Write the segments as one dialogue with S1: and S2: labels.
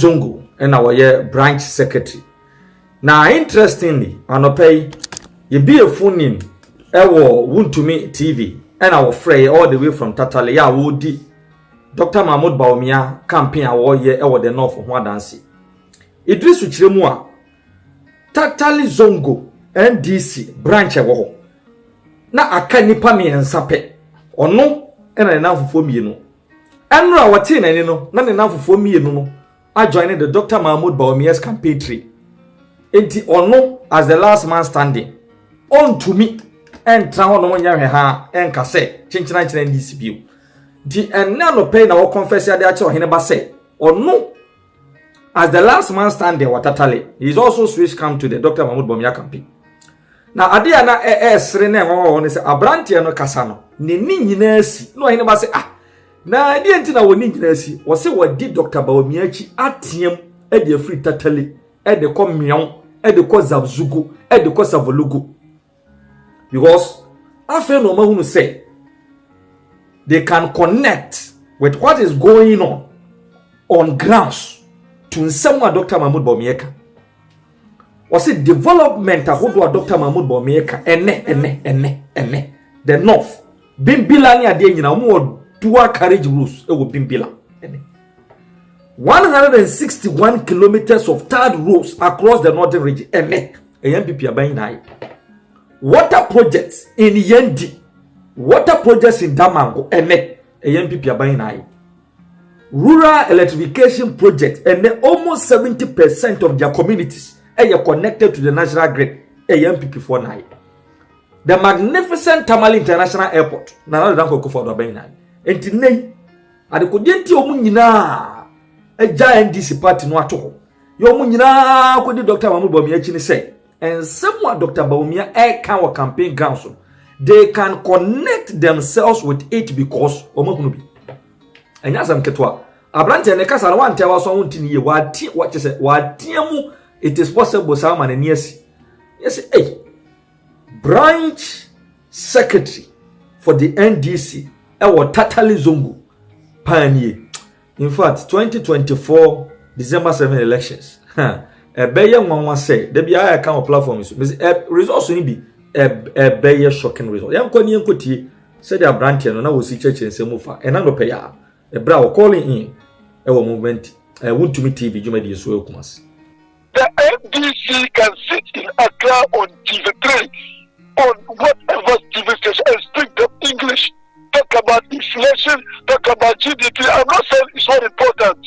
S1: Zongo and our branch secretary. Now, interestingly, anopay you be a phone in won to me TV and our fray all the way from Tatale ya woody Dr. Mahmoud Bawumia campaign our year the north of Wadansi. Idris Uchiremua Tatale Zongo NDC branch ewo na aka nipa me ensape ono ena ne nafofo mienu enra wate na ni no na ne nafofo mienu no I joined the Dr. Mahmoud Bawumia's campaign tree. Enti ono as the last man standing on to me and traho no nya ha en kase chinchina china ndisi biu di enna no pay na wo confess ya de ache ohene ba say ono as the last man standing watatale he is also switched come to the Dr. Mahmoud Bawumia campaign. Na ade na sere na enwo say abrante no kasa no ne ni nyina asi no ohene ba say na ade enti na woni nyina asi wo say wodi Dr. Bawumia chi atiem e de free tatale e de ko mion e de ko zabzugo e de ko savolugo. Because after no man say they can connect with what is going on grounds to someone Dr. Mahmoud Bawumia. Was it development of Dr. Mahmoud Bawumia ene the north bimbila ni ade nyina mo dual carriage routes e wo bimbila 161 kilometers of third roads across the northern region ene MPP aban nai. Water projects in Yendi, water projects in Damango, ene MPP aban nai. Rural electrification projects, and almost 70% of their communities are connected to the national grid, MPP for nai. The magnificent Tamale International Airport, na na danko for aban nai. Enti nei, adekodienti omu nyina giant DC party no ato. Yo mu nyina ko di Dr. Mahmoud Bawumia chi ni say and someone Dr. Bawumia can wa campaign grounds they can connect themselves with it because omahunu bi anya sam ketwa abrante ne kasa na wante wa so wonti ni ye wati what say watiamu it is possible sama na niasi yes branch secretary for the NDC ewo Tatale Zongo panie. In fact 2024 December 7 elections beye nwanwa say there be I account platform so results ni bi beye shocking result yankoni enkotie say the branch no na wo si church nsemu fa ena no paya bra wo calling in wo movement want to me TV jumadi so ekumas.
S2: The NDC can sit in Accra on TV3 on whatever TV station and speak the English, talk about inflation, talk about GDP. I'm not saying it's not important.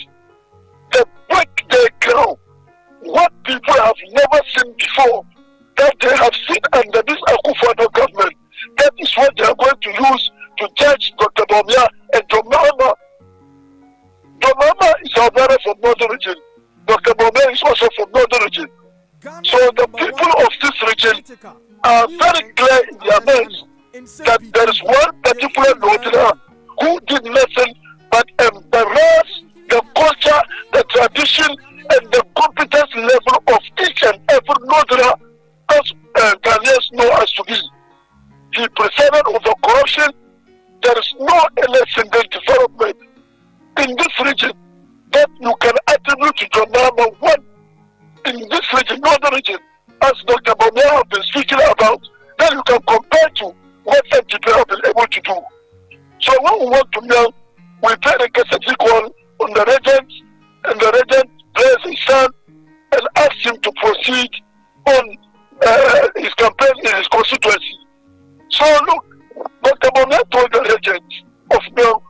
S2: They break their ground. What people have never seen before, that they have seen under this Akufo-Addo government, that is what they are going to use to judge Dr. Bawumia and John Mahama. John Mahama is our brother from Northern region. Dr. Bawumia is also from Northern region. So the people of this region are very clear in their minds that there is one particular Northerner who did nothing but embrace the culture, the tradition, and the competence level of each and every Northerner as Ghanaians know as to be. He presided over corruption. There is no any single development in this region that you can attribute to John Mahama. One in this region, Northern region, as Dr. Bawumia has been speaking about, then you can compare to what MPP have been able to do. So when we want to know, we pay the case equal on the regent, and the regent plays his son and asks him to proceed on his campaign in his constituency. So look, Dr. Bawumia told the regent of Mel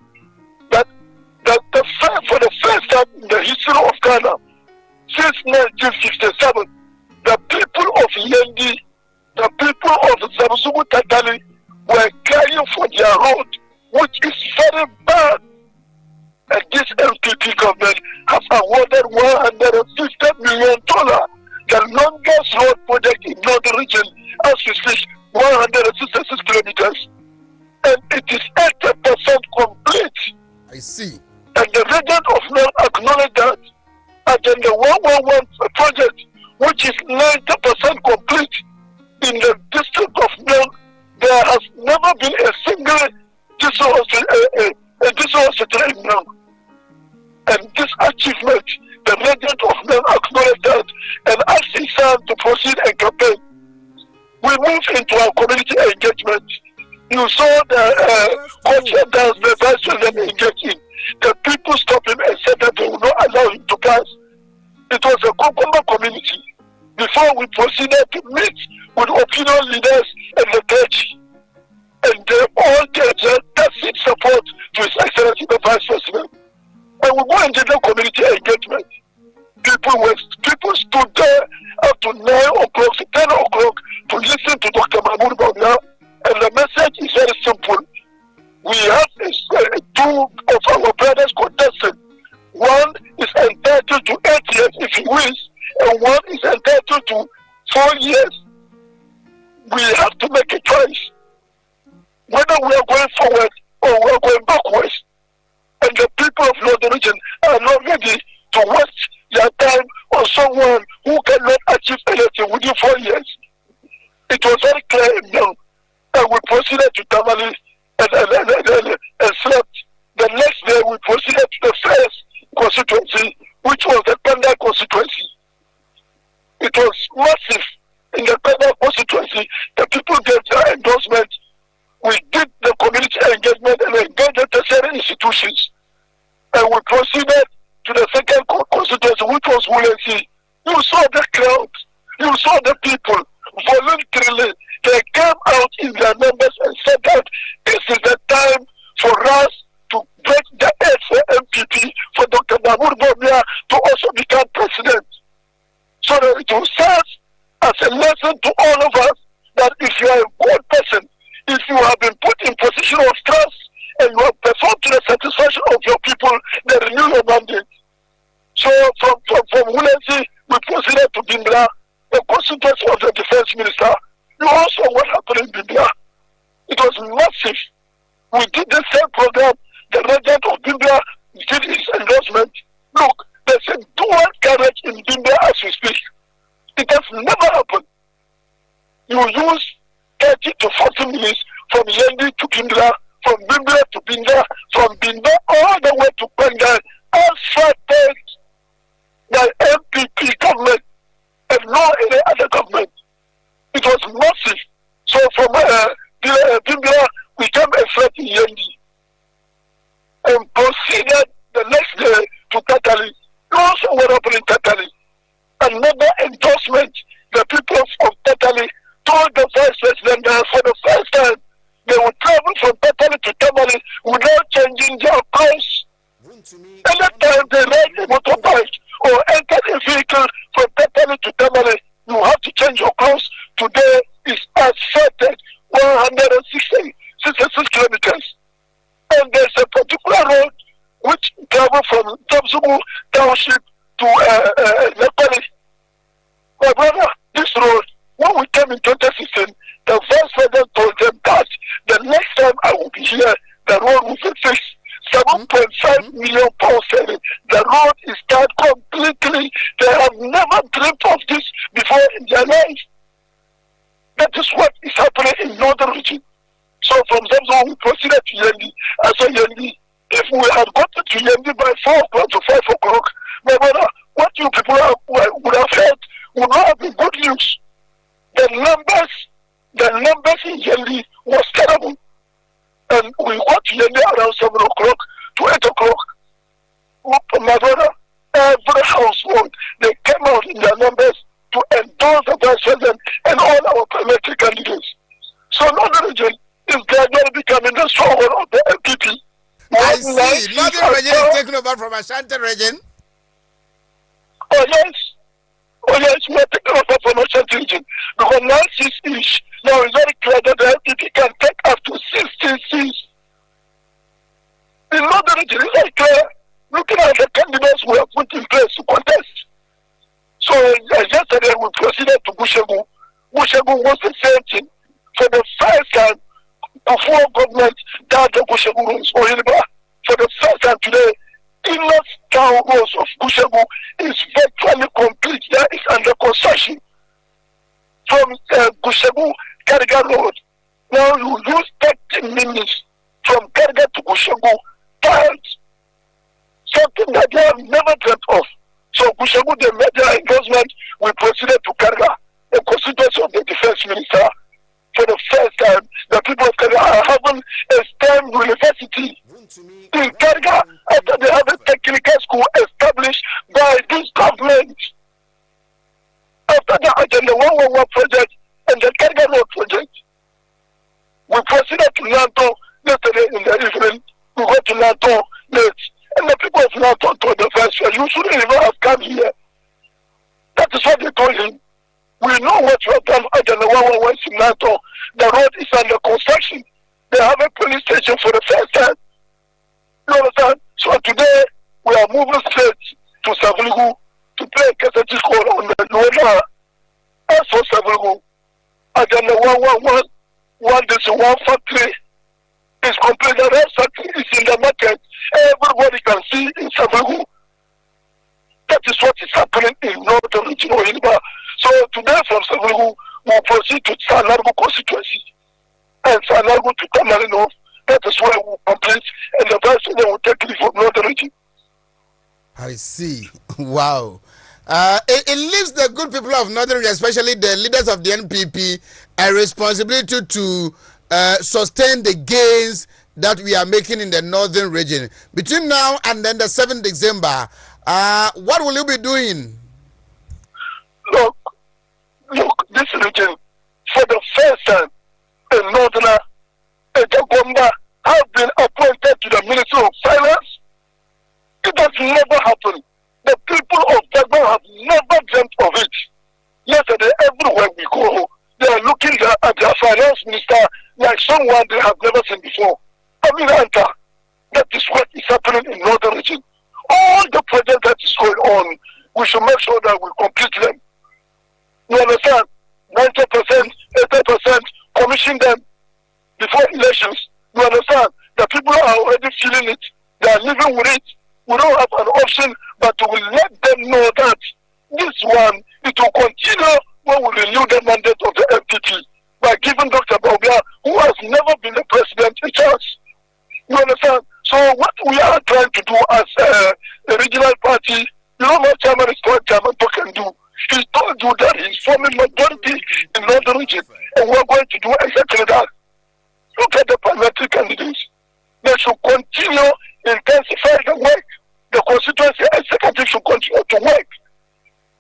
S2: that for the first time in the history of Ghana, since 1967, the people of Yendi, the people of Zabzugu Tatale were crying for their road, which is very bad. And this MPP government has awarded $150 million, the longest road project in Northern region, as we speak, 166 kilometers. And it is 80% complete.
S3: I see.
S2: And the regent of North acknowledged that. And then the 111 project, which is 90% complete in the district of North, there has never been a single district hospital in North. And this achievement, the does the vice president engage in, the people stop him and said that they will not allow him to pass. It was a Kokomba community before we proceeded to meet with opinion leaders and the clergy. And they all gave tacit support to His Excellency the Vice President. And we go into the community engagement. People stood there up to 9 o'clock, 10 o'clock to listen to Dr. Bawumia. And the message is very simple. We have two of our brothers contesting. One is entitled to 8 years if he wins, and one is entitled to 4 years. We have to make a choice whether we are going forward or we are going backwards. And the people of Northern Region are not ready to waste their time on someone who cannot achieve anything within 4 years. It was very clear and young. And we proceeded to Tamale and slept. The next day we proceeded to the first constituency, which was the Panda constituency. It was massive in the Panda constituency. The people gave their endorsement. We did the community engagement and engaged the tertiary institutions. And we proceeded to the second constituency, which was Wulensi. You saw the crowd. You saw the people voluntarily. They came out in their numbers and said that this is the time for us to break the edge for MPP, for Dr. Bawumia to also become president. So that it will serve as a lesson to all of us that if you are a good person, if you have been put in position of trust and you have performed to the satisfaction of your people, they renew your mandate. So from Wulensi, we proceeded to Bimbra, the constituency of the defense minister. You also what happened in Bimbra. It was massive. We did the same program. The regent of Bimbra did his endorsement. Look, there's a dual carriage in Bimbra as we speak. It has never happened. You use 30 to 40 minutes from Yendi to Bimbra, from Bimbra to Bimbra, from Bimbra all the way to Panga, asfalted by MPP government and no any other government. It was massive. So from Bimbra, we came and slept in Yendi and proceeded the next day to Tatali. You also went up in Tatali. Another endorsement, the people of Tatali told the vice president that for the first time they would travel from Tatali to Tamale without changing their course. Anytime they ride a motorbike or enter a vehicle from Tatali to Tamale, you have to change your course. Today is asfalted 166 kilometers. And there's a particular road which travels from Tabzubu Township to Nepali. My brother, this road, when we came in 2016, the vice president told them that the next time I will be here, the road will be fixed. 7.5 million pounds saving. The road is done completely. They have never dreamt of this before in their life. That is what is happening in Northern Region. So from Zamzam, we proceeded to Yendi. I said, Yendi, if we had gotten to Yendi by 4 o'clock to 5 o'clock, my brother, what you people would have heard would not have been good news. The numbers in Yendi was terrible. And we got to Yendi around 7 o'clock to 8 o'clock. My brother, every household, they came out in their numbers to endorse the vice president and all our parliamentary candidates. So Northern Region is gradually becoming the stronghold of the MPP.
S3: I see. Northern Region is taking over from Ashanti Region.
S2: Oh yes, we are taking over from Ashanti Region. Because now 6-ish, now it's very clear that the MPP can take up to 16 seats. In Northern Region, it's very clear. Looking at the candidates we have put in place to contest. So yesterday we proceeded to Bushegu. Bushegu was the same thing. For the first time, before government that the Bushegu roads or for the first time today, inner town roads of Bushegu is virtually complete. There is under construction. From Bushegu Kariga Road, now you use 30 minutes from Kariga to Bushegu, something that they have never dreamt of. So Bushegu, they made their endorsement. We proceeded to Kariga, the constituency of the defense minister. for the first time, the people of Kenya are having a STEM university in Kenya after they have a technical school established by this government. After the Agenda 111 project and the Kenya Road project, we proceeded to Nanto yesterday in the evening. We went to Nanto late, and the people of Nanto told the first year, you shouldn't even have come here. That is what they told him. We know what you have done at the 111 in Nanto. The road is under construction. They have a police station for the first time. You understand? So today, we are moving straight to Saviligu to play a cassette call on the Luana. As for Saviligu, at the 111, one factory is complete. The rest factory is in the market. Everybody can see in Saviligu. That is what is happening in northern region of Hiliba. So today from Saviligu, we'll proceed to Sanargo constituency and Sanargo to Tamarino. That is where we'll complete, and the vice president will take leave from northern region.
S3: I see. Wow. It leaves the good people of northern region, especially the leaders of the NPP, a responsibility to sustain the gains that we are making in the northern region. Between now and then the 7th December, what will you be doing?
S2: Look, this region, for the first time in northern Etagomba have been appointed to the Ministry of Finance. It has never happened. The people of Dagba have never dreamt of it. Yesterday, everywhere we go, they are looking at their finance minister like someone they have never seen before. I mean, that is what is happening in northern region. All the projects that is going on, we should make sure that we complete them. You understand? 90%, 80%, commission them before elections. You understand? The people are already feeling it. They are living with it. We don't have an option but to let them know that this one, it will continue when we renew the mandate of the MPP by giving Dr. Bawumia, who has never been the president, a chance. You understand? So what we are trying to do as a regional party, you know what Chairman is called Chairman can do. He told you that he's forming majority in northern region, and we're going to do exactly that. Look at the parliamentary candidates. They should continue intensify the work. The constituency executive should continue to work.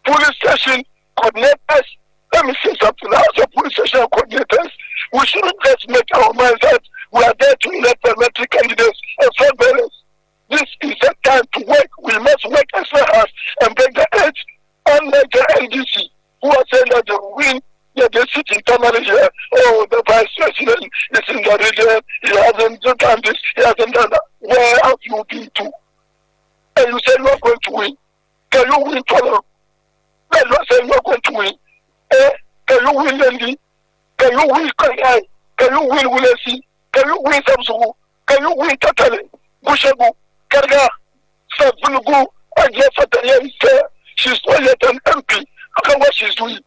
S2: Police station coordinators, let me say something. As a police station coordinators, we shouldn't just make our minds that we are there to elect parliamentary candidates and flag bearers. This is the time to work. We must work extra hard and break the edge. Unlike the NDC, who are saying that they will win, yeah, they sit internally here. Oh, the vice president is in the region. He hasn't done this. He hasn't done that. Where have you been to? And you said you are going to win. Can you win tomorrow? Then you said you are going to win. Can you win Lendi? Can you win Kanyai? Can you win Wilesi? Can you win Samsugu? Can you win Tatale? Bushagu? Karga? Sabulugu? Ajia Fataya is there. She's not yet an MP. Look at what she's doing.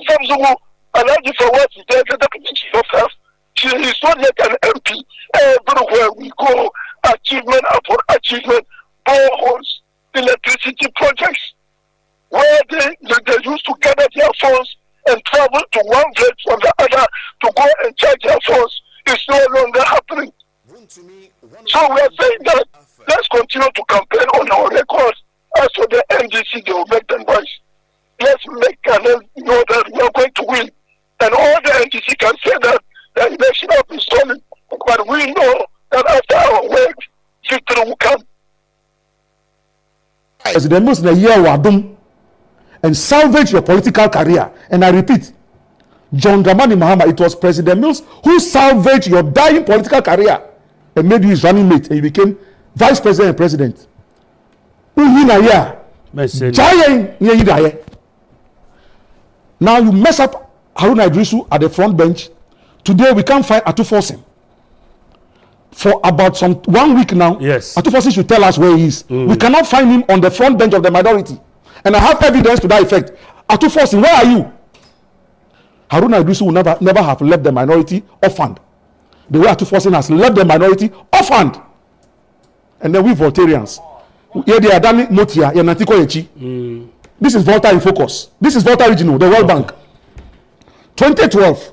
S2: Samsugu, allowed for what is there, the deputy chief of staff. She is not yet an MP. Everywhere we go, achievement upon achievement, boreholes, electricity projects, where they used to gather their funds and travel to one village from the other to go and charge their funds. It's no longer happening. So we are saying that let's continue to campaign on our records. As for the NDC, they will make them voice. Let's make them know that we are going to win. And all the NDC can say that the election has been stolen. But we know that after our work, victory will come.
S4: President Mills in a year wadum and salvage your political career. And I repeat, John Dramani Mahama, it was President Mills who salvaged your dying political career and made you his running mate, and you became vice president and president. Now you mess up Haruna Idrisu at the front bench. Today we can't find Atufosin. For about 1 week now,
S1: yes,
S4: Atufosin should tell us where he is. We cannot find him on the front bench of the minority. And I have evidence to that effect. Atufosin, where are you? Haruna Idrisu will never have left the minority orphaned. The way Atufosin has left the minority orphaned. And then we Voltarians. This is Volta in focus. This is Volta Regional, the World Bank. 2012,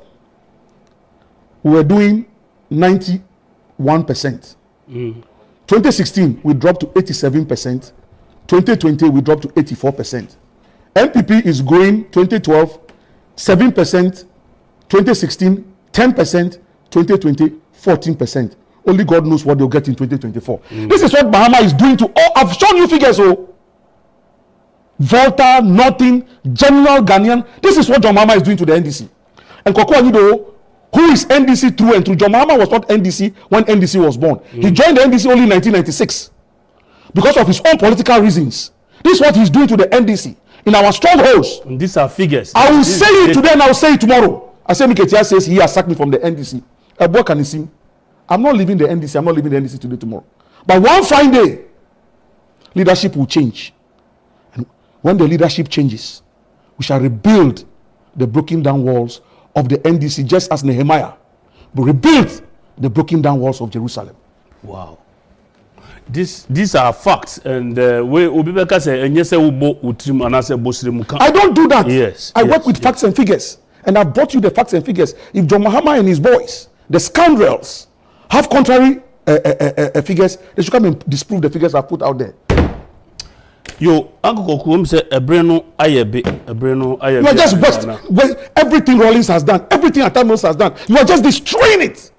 S4: we were doing 91%. 2016, we dropped to 87%. 2020, we dropped to 84%. NPP is growing 2012, 7%, 2016, 10%, 2020, 14%. Only God knows what they'll get in 2024. This is what Mahama is doing to all. I've shown you figures, Volta, Northern, General Ghanaian. This is what John Mahama is doing to the NDC. And Koko Anido, who is NDC through and through. John Mahama was not NDC when NDC was born. He joined the NDC only in 1996 because of his own political reasons. This is what he's doing to the NDC in our strongholds.
S5: And these are figures.
S4: I will say it today and I will say it tomorrow. I say Miketia says he has sacked me from the NDC. I'm not leaving the NDC. I'm not leaving the NDC today, tomorrow. But one fine day, leadership will change. And when the leadership changes, we shall rebuild the broken down walls of the NDC, just as Nehemiah rebuilt the broken down walls of Jerusalem.
S5: Wow. These are facts, and I don't do
S4: that.
S5: Yes,
S4: I work with facts and figures, and I brought you the facts and figures. If John Mahama and his boys, the scoundrels, have contrary figures, they should come and disprove the figures I've put out there.
S5: Yo, Uncle Kokum said a breno ayabe.
S4: You are just bust. Everything Rollins has done, everything Atamos has done, you are just destroying it.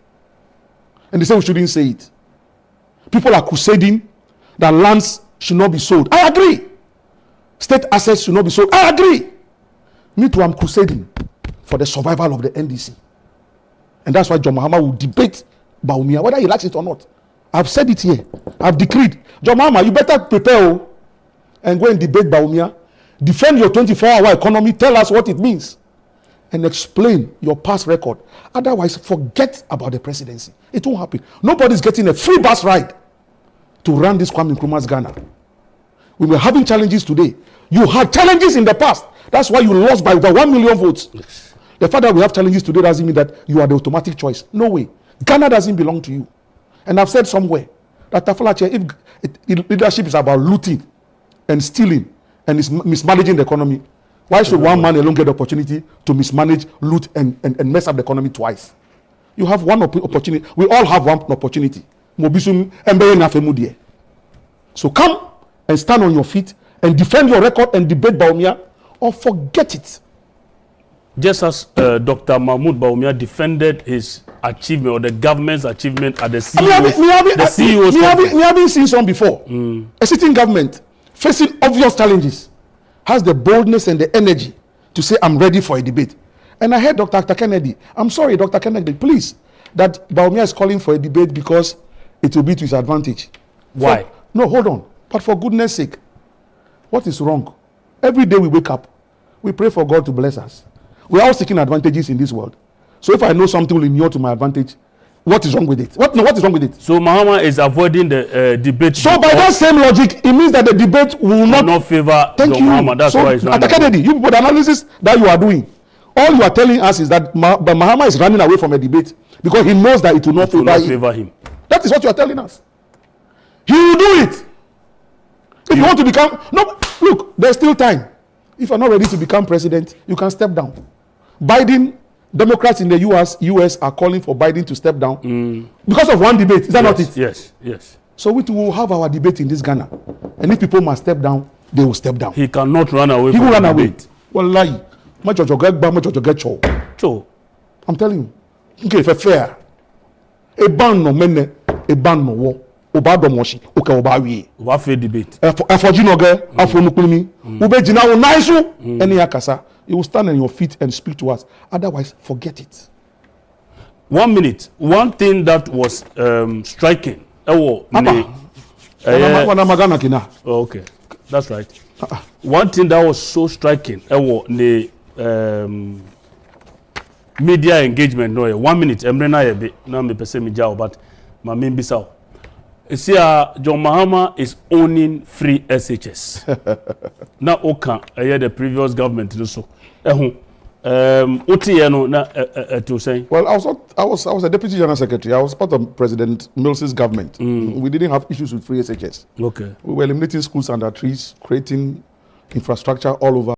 S4: And they say we shouldn't say it. People are crusading that lands should not be sold. I agree. State assets should not be sold. I agree. Me too, I'm crusading for the survival of the NDC. And that's why John Mahama will debate Bawumia, whether he likes it or not. I've said it here. I've decreed. John Mahama, you better prepare and go and debate Bawumia. Defend your 24-hour economy. Tell us what it means. And explain your past record. Otherwise, forget about the presidency. It won't happen. Nobody's getting a free bus ride to run this Kwame Nkrumah's Ghana. We were having challenges today. You had challenges in the past. That's why you lost by over 1 million votes. Yes. The fact that we have challenges today doesn't mean that you are the automatic choice. No way. Ghana doesn't belong to you. And I've said somewhere that if leadership is about looting and stealing and is mismanaging the economy, why should one man alone get the opportunity to mismanage, loot, and mess up the economy twice? You have one opportunity. We all have one opportunity. So come and stand on your feet and defend your record and debate Bawumia, or forget it.
S5: Just as Dr. Mahmoud Bawumia defended his achievement or the government's achievement at the CEO's
S4: we haven't seen some before. A sitting government facing obvious challenges has the boldness and the energy to say, I'm ready for a debate. And I heard Dr. Kennedy. I'm sorry, Dr. Kennedy, please, that Bawumia is calling for a debate because it will be to his advantage.
S5: Why?
S4: No, hold on. But for goodness sake, what is wrong? Every day we wake up, we pray for God to bless us. We are all seeking advantages in this world. So if I know something will inure to my advantage, what is wrong with it? What is wrong with it?
S5: So Mahama is avoiding the debate.
S4: So by that same logic, it means that the debate will not
S5: favor
S4: Thank you.
S5: Mahama. That's why it's not.
S4: Dr. Kennedy, you put the analysis that you are doing. All you are telling us is that Mahama is running away from a debate because he knows that it will not favor him. That is what you are telling us. He will do it. If you want to become... No, look, there's still time. If you're not ready to become president, you can step down. Biden, Democrats in the US are calling for Biden to step down because of one debate. Is that not it?
S5: Yes.
S4: So we will have our debate in this Ghana. And if people must step down, they will step down.
S5: He cannot run away
S4: from the debate.
S5: Away.
S4: Wallahi. Much of your get cho. I'm telling you. Okay, for fair. A ban no mene, a ban no war. Obado moshi, okay, obawi.
S5: Wafe debate.
S4: Afojinoge, afonukumi. Ube jina unaisu. Any akasa. You will stand on your feet and speak to us. Otherwise, forget it.
S5: 1 minute. One thing that was striking. Okay, that's right. One thing that was so striking. The media engagement. No, 1 minute. Emrena yebe. Na me pese mi jao, but ma mimbisao. See, John Mahama is owning free SHS. Now, the previous government also. Well,
S4: I was a deputy general secretary. I was part of President Mills's government. We didn't have issues with free SHS.
S5: Okay.
S4: We were eliminating schools under trees, creating infrastructure all over.